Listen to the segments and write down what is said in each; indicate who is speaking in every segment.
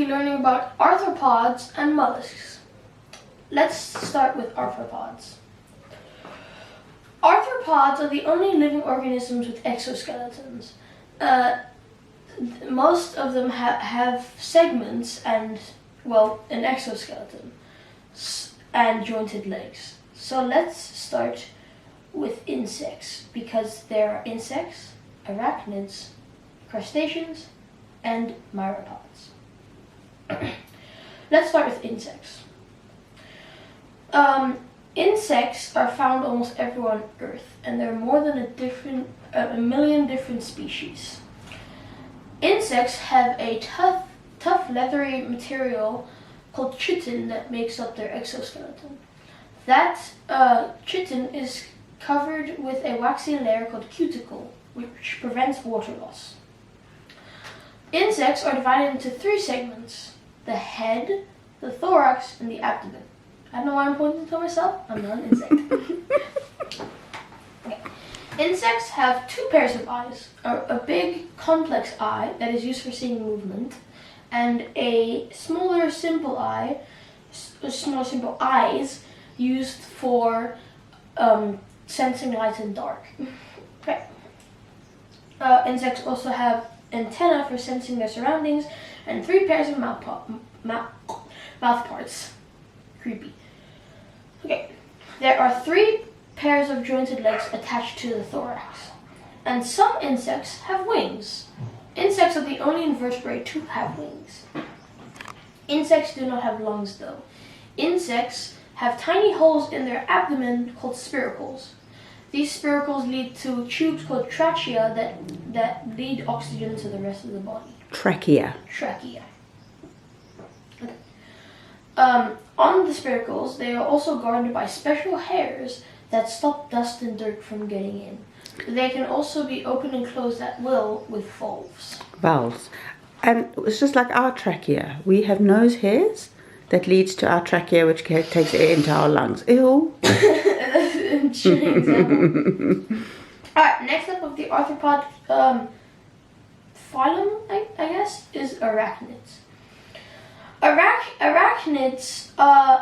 Speaker 1: learning about arthropods and molluscs. Let's start with arthropods. Arthropods are the only living organisms with exoskeletons. Most of them have segments and, well, an exoskeleton and jointed legs. So let's start with insects, because there are insects, arachnids, crustaceans, and myriapods. Let's start with insects. Insects are found almost everywhere on Earth, and there are more than a million different species. Insects have a tough leathery material called chitin that makes up their exoskeleton. That chitin is covered with a waxy layer called cuticle, which prevents water loss. Insects are divided into 3 segments: the head, the thorax, and the abdomen. I don't know why I'm pointing to myself. I'm not an insect. Okay. Insects have 2 pairs of eyes, a big complex eye that is used for seeing movement, and a smaller simple eyes used for sensing light and dark. Okay. Insects also have antennae for sensing their surroundings, and 3 pairs of mouth parts. Creepy. Okay, there are 3 pairs of jointed legs attached to the thorax, and some insects have wings. Insects are the only invertebrate to have wings. Insects do not have lungs though. Insects have tiny holes in their abdomen called spiracles. These spiracles lead to tubes called trachea that lead oxygen to the rest of the body.
Speaker 2: Trachea.
Speaker 1: Trachea. Okay. On the spiracles, they are also guarded by special hairs that stop dust and dirt from getting in. They can also be opened and closed at will with valves.
Speaker 2: Valves. And it's just like our trachea. We have nose hairs that leads to our trachea, which takes air into our lungs. Ew.
Speaker 1: Alright, next up of the arthropod phylum, I guess, is arachnids. Arachnids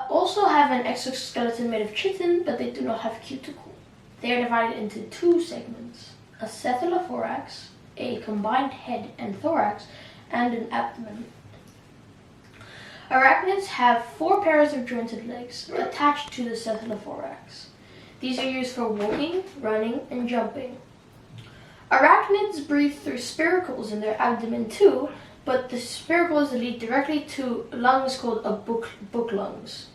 Speaker 1: also have an exoskeleton made of chitin, but they do not have cuticle. They are divided into 2 segments: a cephalothorax, a combined head and thorax, and an abdomen. Arachnids have 4 pairs of jointed legs attached to the cephalothorax. These are used for walking, running, and jumping. Arachnids breathe through spiracles in their abdomen too, but the spiracles lead directly to lungs called book lungs.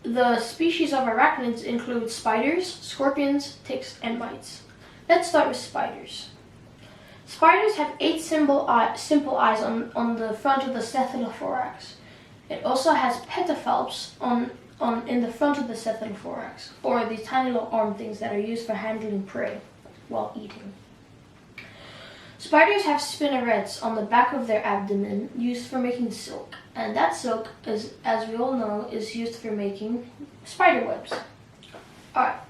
Speaker 1: The species of arachnids include spiders, scorpions, ticks, and mites. Let's start with spiders. Spiders have 8 simple eyes on the front of the cephalothorax. It also has pedipalps in the front of the cephalothorax, or these tiny little arm things that are used for handling prey while eating. Spiders have spinnerets on the back of their abdomen used for making silk, and that silk, as we all know, is used for making spider webs. Alright,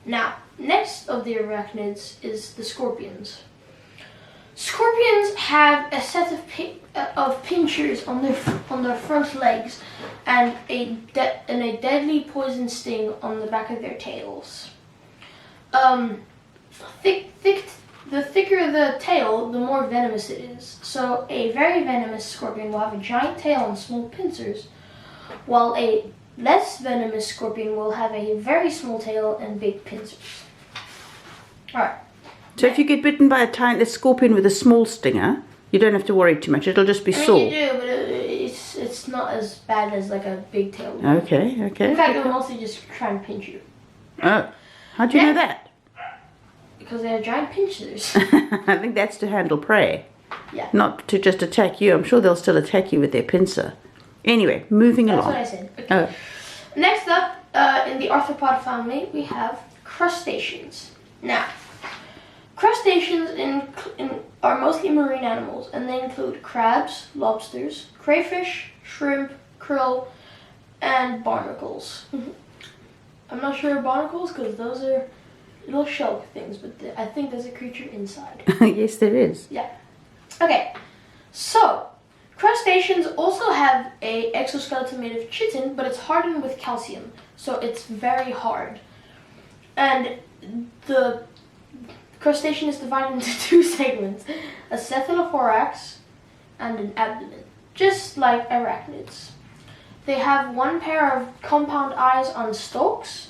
Speaker 1: now, next of the arachnids is the scorpions. Scorpions have a set of pincers on their front legs and a deadly poison sting on the back of their tails. The thicker the tail, the more venomous it is. So a very venomous scorpion will have a giant tail and small pincers, while a less venomous scorpion will have a very small tail and big pincers. Alright.
Speaker 2: So if you get bitten by a tiny scorpion with a small stinger, you don't have to worry too much. It'll just be sore.
Speaker 1: You do, but it's not as bad as like a big tail.
Speaker 2: Okay.
Speaker 1: In fact, it'll mostly just try and pinch you.
Speaker 2: Oh, how'd you know that?
Speaker 1: Because they have giant pincers.
Speaker 2: I think that's to handle prey.
Speaker 1: Yeah. Not
Speaker 2: to just attack you. I'm sure they'll still attack you with their pincer. Anyway, moving along.
Speaker 1: That's what I said. Okay.
Speaker 2: Oh.
Speaker 1: Next up, in the arthropod family, we have crustaceans. Now, crustaceans are mostly marine animals, and they include crabs, lobsters, crayfish, shrimp, krill, and barnacles. I'm not sure of barnacles because those are little shell things, but I think there's a creature inside.
Speaker 2: Yes, there is.
Speaker 1: Yeah. Okay. So, crustaceans also have a exoskeleton made of chitin, but it's hardened with calcium, so it's very hard. And the crustacean is divided into two segments, a cephalothorax and an abdomen, just like arachnids. They have one pair of compound eyes on stalks,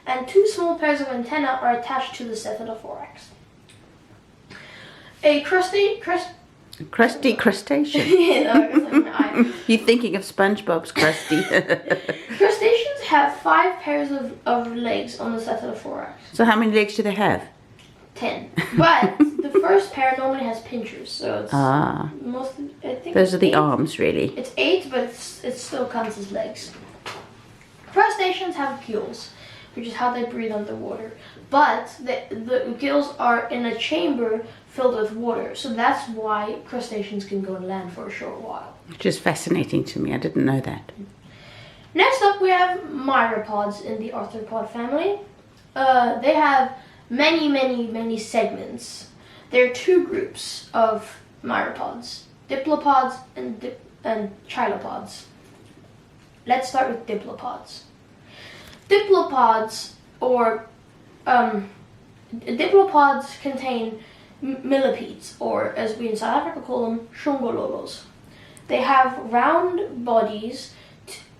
Speaker 1: and two small pairs of antennae are attached to the cephalothorax. A
Speaker 2: crusty crustacean. You're thinking of SpongeBob's Krusty.
Speaker 1: Crustaceans have 5 pairs of legs on the cephalothorax.
Speaker 2: So how many legs do they have?
Speaker 1: 10. But the first pair normally has pinchers, so it's I think
Speaker 2: those are the
Speaker 1: 8.
Speaker 2: arms, really.
Speaker 1: It's 8, but it still counts as legs. Crustaceans have gills, which is how they breathe underwater. But the gills are in a chamber filled with water, so that's why crustaceans can go on land for a short while.
Speaker 2: Which is fascinating to me. I didn't know that.
Speaker 1: Next up, we have myriapods in the arthropod family. They have many segments. There are 2 groups of myriapods, diplopods and chilopods. Let's start with diplopods. Diplopods contain millipedes, or as we in South Africa call them, shongololos. They have round bodies,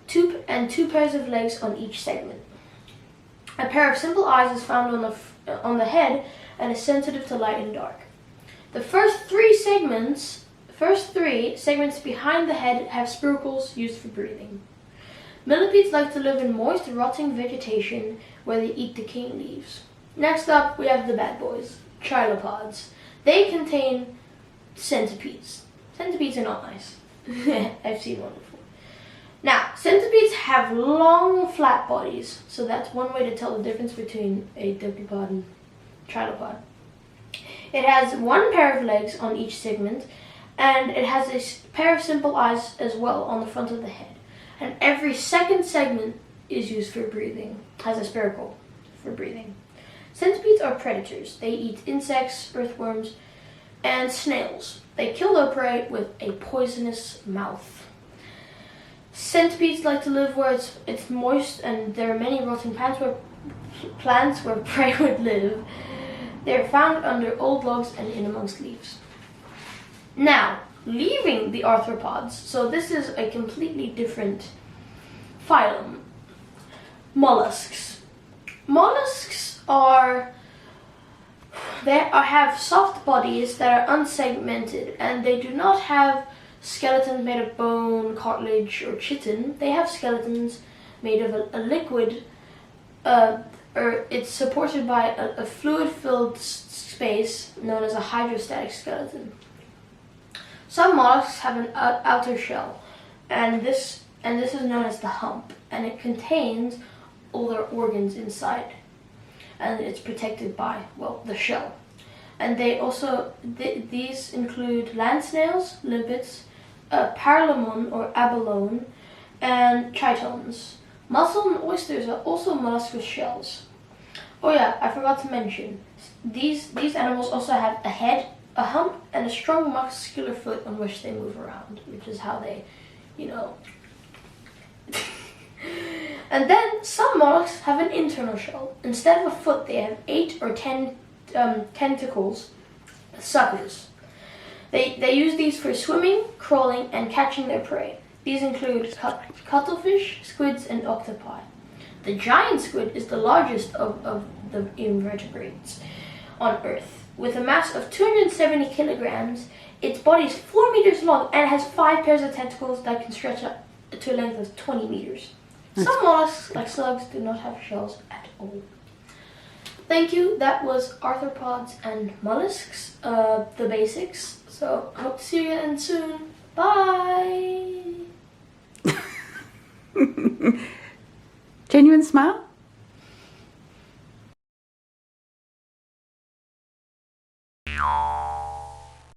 Speaker 1: two pairs of legs on each segment. A pair of simple eyes is found on the head and is sensitive to light and dark. The first three segments behind the head have spiracles used for breathing. Millipedes like to live in moist, rotting vegetation where they eat decaying leaves. Next up, we have the bad boys, chilopods. They contain centipedes. Centipedes are not nice. I've seen one before. Now, centipedes have long, flat bodies, so that's one way to tell the difference between a diplopod and chilopod. It has one pair of legs on each segment, and it has a pair of simple eyes as well on the front of the head. And every second segment is used for breathing, has a spiracle for breathing. Centipedes are predators. They eat insects, earthworms, and snails. They kill their prey with a poisonous mouth. Centipedes like to live where it's moist, and there are many rotting plants where prey would live. They're found under old logs and in amongst leaves. Now, leaving the arthropods, so this is a completely different phylum. Molluscs. Molluscs have soft bodies that are unsegmented, and they do not have skeletons made of bone, cartilage, or chitin. They have skeletons made of a liquid, or it's supported by a fluid-filled space known as a hydrostatic skeleton. Some mollusks have an outer shell, and this is known as the hump, and it contains all their organs inside, and it's protected by, well, the shell. And they also, these include land snails, limpets, paralemon or abalone, and chitons. Mussel and oysters are also mollusks with shells. Oh yeah, I forgot to mention, these animals also have a head, a hump, and a strong muscular foot on which they move around, which is how they, And then some mollusks have an internal shell. Instead of a foot, they have 8 or 10 tentacles, suckers. They use these for swimming, crawling, and catching their prey. These include cuttlefish, squids, and octopi. The giant squid is the largest of the invertebrates on Earth. With a mass of 270 kilograms, its body is 4 meters long and has 5 pairs of tentacles that can stretch up to a length of 20 meters. Some mollusks, like slugs, do not have shells at all. Thank you. That was Arthropods and Moluscs, the basics. So, hope to see you again soon. Bye!
Speaker 2: Genuine smile?